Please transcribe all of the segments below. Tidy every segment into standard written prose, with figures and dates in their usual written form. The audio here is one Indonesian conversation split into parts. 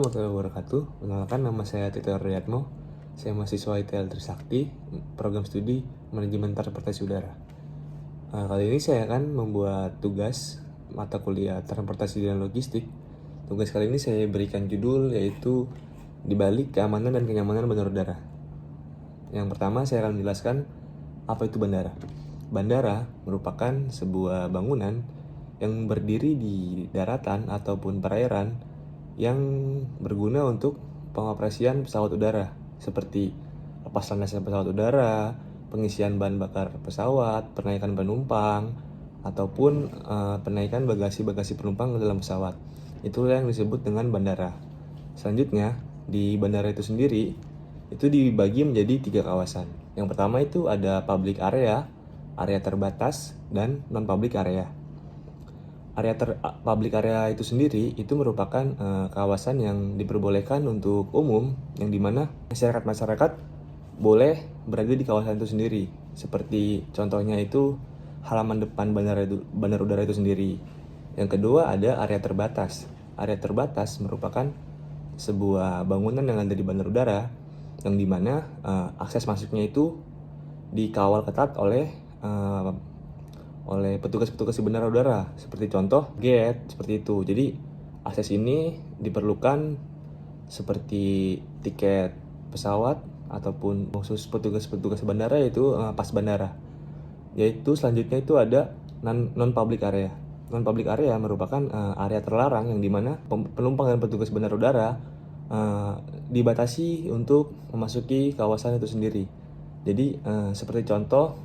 Warahmatullahi wabarakatuh. Perkenalkan, nama saya Tito Riyatmo. Saya mahasiswa ITL Trisakti, program studi Manajemen Transportasi Udara. Kali ini saya akan membuat tugas mata kuliah Transportasi dan Logistik. Tugas kali ini saya berikan judul yaitu Di Balik Keamanan dan Kenyamanan Bandara Udara. Yang pertama saya akan menjelaskan apa itu bandara. Bandara merupakan sebuah bangunan yang berdiri di daratan ataupun perairan yang berguna untuk pengoperasian pesawat udara seperti lepas landasan pesawat udara, pengisian bahan bakar pesawat, penaikan penumpang, ataupun penaikan bagasi-bagasi penumpang ke dalam pesawat. Itulah yang disebut dengan bandara. Selanjutnya, di bandara itu sendiri itu dibagi menjadi 3 kawasan. Yang pertama itu ada public area, area terbatas, dan non-public area. Public area itu sendiri itu merupakan kawasan yang diperbolehkan untuk umum, yang dimana masyarakat boleh berada di kawasan itu sendiri. Seperti contohnya itu halaman depan bandar udara itu sendiri. Yang kedua ada area terbatas. Area terbatas merupakan sebuah bangunan yang ada di bandar udara, yang dimana akses masuknya itu dikawal ketat oleh petugas-petugas di bandara udara, seperti contoh gate seperti itu. Jadi akses ini diperlukan seperti tiket pesawat ataupun khusus petugas-petugas bandara yaitu pas bandara. Yaitu selanjutnya itu ada non public area. Non public area merupakan area terlarang yang dimana penumpang dan petugas bandara udara dibatasi untuk memasuki kawasan itu sendiri. Jadi seperti contoh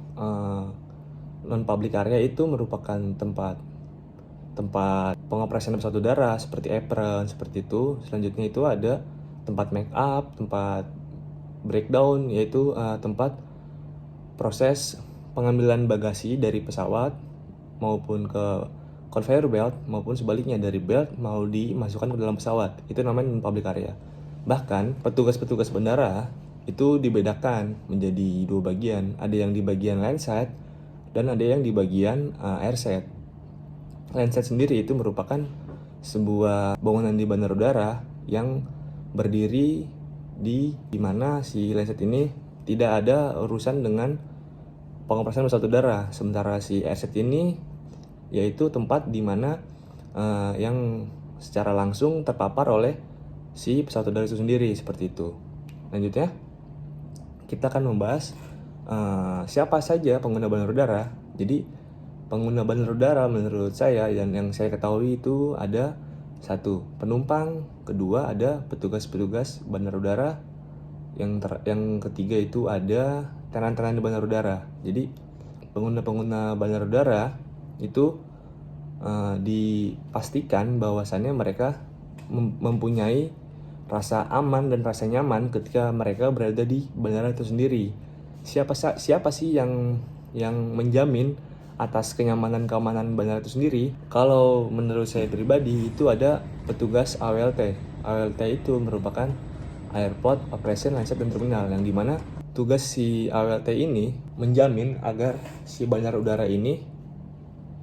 non-public area itu merupakan tempat pengoperasian pesawat udara seperti apron, seperti itu. Selanjutnya itu ada tempat make up, tempat breakdown, yaitu tempat proses pengambilan bagasi dari pesawat maupun ke conveyor belt maupun sebaliknya dari belt mau dimasukkan ke dalam pesawat. Itu namanya non-public area. Bahkan petugas-petugas bandara itu dibedakan menjadi 2 bagian. Ada yang di bagian landside dan ada yang di bagian airside. Landside sendiri itu merupakan sebuah bangunan di bandar udara yang berdiri di mana si landside ini tidak ada urusan dengan pengoperasian pesawat udara. Sementara si airside ini yaitu tempat di mana yang secara langsung terpapar oleh si pesawat udara itu sendiri, seperti itu. Lanjutnya kita akan membahas siapa saja pengguna bandar udara. Jadi pengguna bandar udara menurut saya dan yang saya ketahui itu ada 1 penumpang, kedua ada petugas-petugas bandar udara, yang ketiga itu ada tenan-tenan di bandar udara. Jadi pengguna-pengguna bandar udara itu dipastikan bahwasannya mereka mempunyai rasa aman dan rasa nyaman ketika mereka berada di bandara itu sendiri. Siapa sih yang menjamin atas keamanan bandara itu sendiri? Kalau menurut saya pribadi itu ada petugas AWLT. AWLT itu merupakan Airport Operation Landside dan Terminal, yang dimana tugas si AWLT ini menjamin agar si bandara udara ini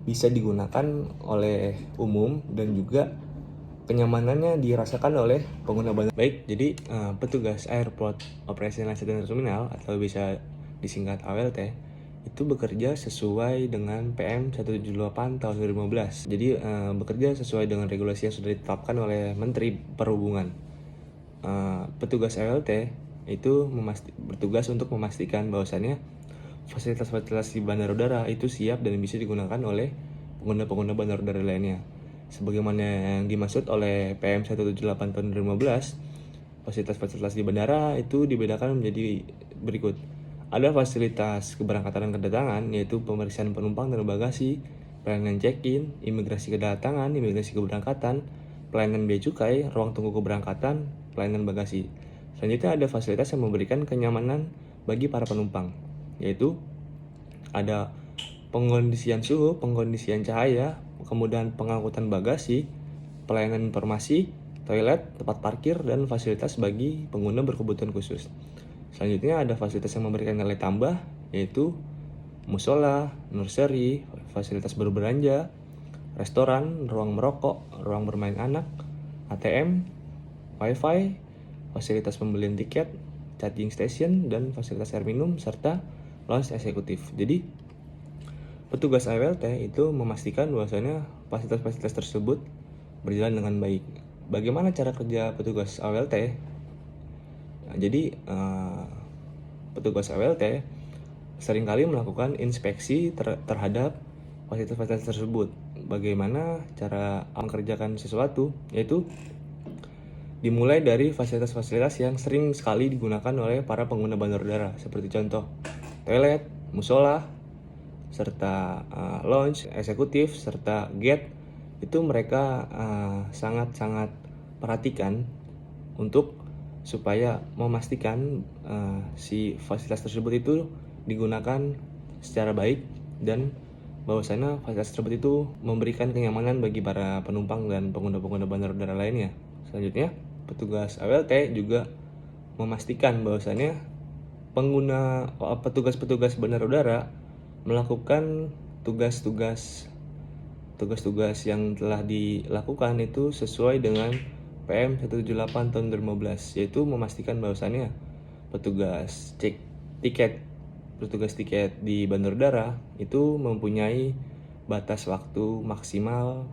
bisa digunakan oleh umum dan juga kenyamanannya dirasakan oleh pengguna bandara. Baik, jadi petugas Airport Operation Landside dan Terminal atau bisa disingkat AWLT itu bekerja sesuai dengan PM 178 tahun 2015. Jadi bekerja sesuai dengan regulasi yang sudah ditetapkan oleh Menteri Perhubungan. Petugas AWLT itu bertugas untuk memastikan bahwasannya fasilitas-fasilitas di bandar udara itu siap dan bisa digunakan oleh pengguna-pengguna bandar udara lainnya. Sebagaimana yang dimaksud oleh PM 178 tahun 2015, fasilitas-fasilitas di bandara itu dibedakan menjadi berikut. Ada fasilitas keberangkatan dan kedatangan, yaitu pemeriksaan penumpang dan bagasi, pelayanan check-in, imigrasi kedatangan, imigrasi keberangkatan, pelayanan bea cukai, ruang tunggu keberangkatan, pelayanan bagasi. Selanjutnya ada fasilitas yang memberikan kenyamanan bagi para penumpang, yaitu ada pengkondisian suhu, pengkondisian cahaya, kemudian pengangkutan bagasi, pelayanan informasi, toilet, tempat parkir, dan fasilitas bagi pengguna berkebutuhan khusus. Selanjutnya ada fasilitas yang memberikan nilai tambah, yaitu musola, nursery, fasilitas berbelanja, restoran, ruang merokok, ruang bermain anak, ATM, wifi, fasilitas pembelian tiket, charging station, dan fasilitas air minum, serta lounge eksekutif. Jadi, petugas AWLT itu memastikan bahwasanya fasilitas-fasilitas tersebut berjalan dengan baik. Bagaimana cara kerja petugas AWLT? Nah, jadi, petugas AWLT seringkali melakukan inspeksi terhadap fasilitas-fasilitas tersebut. Bagaimana cara mengerjakan sesuatu, yaitu dimulai dari fasilitas-fasilitas yang sering sekali digunakan oleh para pengguna bandar udara, seperti contoh toilet, musola, serta lounge eksekutif, serta gate. Itu mereka sangat-sangat perhatikan untuk supaya memastikan si fasilitas tersebut itu digunakan secara baik dan bahwasanya fasilitas tersebut itu memberikan kenyamanan bagi para penumpang dan pengguna-pengguna bandar udara lainnya. Selanjutnya, petugas AWLT juga memastikan bahwasanya petugas-petugas bandar udara melakukan tugas-tugas yang telah dilakukan itu sesuai dengan PM 178 tahun 2015, yaitu memastikan bahwasannya petugas tiket di bandar udara itu mempunyai batas waktu maksimal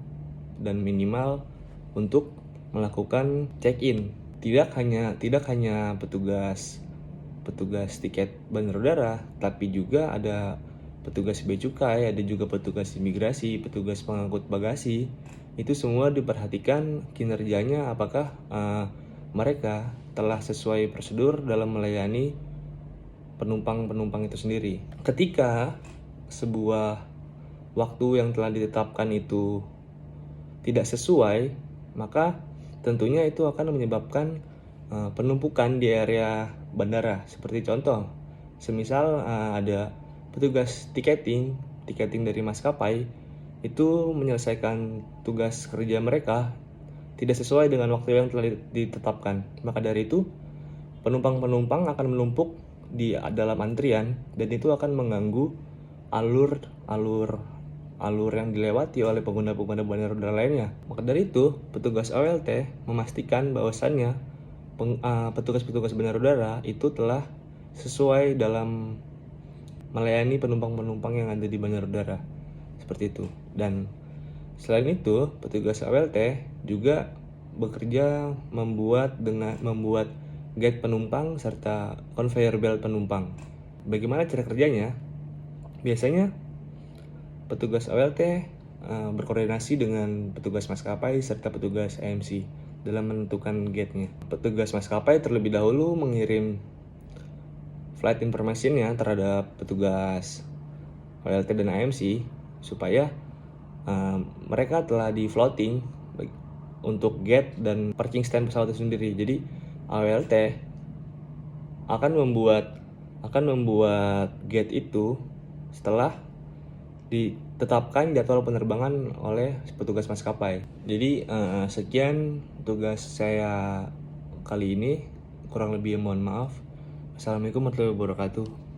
dan minimal untuk melakukan check-in. Tidak hanya petugas tiket bandar udara, tapi juga ada petugas bea cukai, ada juga petugas imigrasi, petugas pengangkut bagasi. Itu semua diperhatikan kinerjanya apakah mereka telah sesuai prosedur dalam melayani penumpang itu sendiri. Ketika sebuah waktu yang telah ditetapkan itu tidak sesuai, maka tentunya itu akan menyebabkan penumpukan di area bandara. Seperti contoh, semisal ada petugas tiketing dari maskapai itu menyelesaikan tugas kerja mereka tidak sesuai dengan waktu yang telah ditetapkan. Maka dari itu, penumpang akan menumpuk di dalam antrian dan itu akan mengganggu alur yang dilewati oleh pengguna-pengguna bandar udara lainnya. Maka dari itu, petugas AWLT memastikan bahwasannya petugas-petugas bandar udara itu telah sesuai dalam melayani penumpang-penumpang yang ada di bandar udara. Seperti itu. Dan selain itu, petugas AWLT juga bekerja membuat gate penumpang serta conveyor belt penumpang. Bagaimana cara kerjanya? Biasanya petugas AWLT berkoordinasi dengan petugas maskapai serta petugas AMC dalam menentukan gate-nya. Petugas maskapai terlebih dahulu mengirim flight information-nya terhadap petugas AWLT dan AMC supaya mereka telah di floating untuk gate dan parking stand pesawat itu sendiri. Jadi AWLT akan membuat gate itu setelah ditetapkan jadwal penerbangan oleh petugas maskapai. Jadi sekian tugas saya kali ini, kurang lebih mohon maaf. Assalamualaikum warahmatullahi wabarakatuh.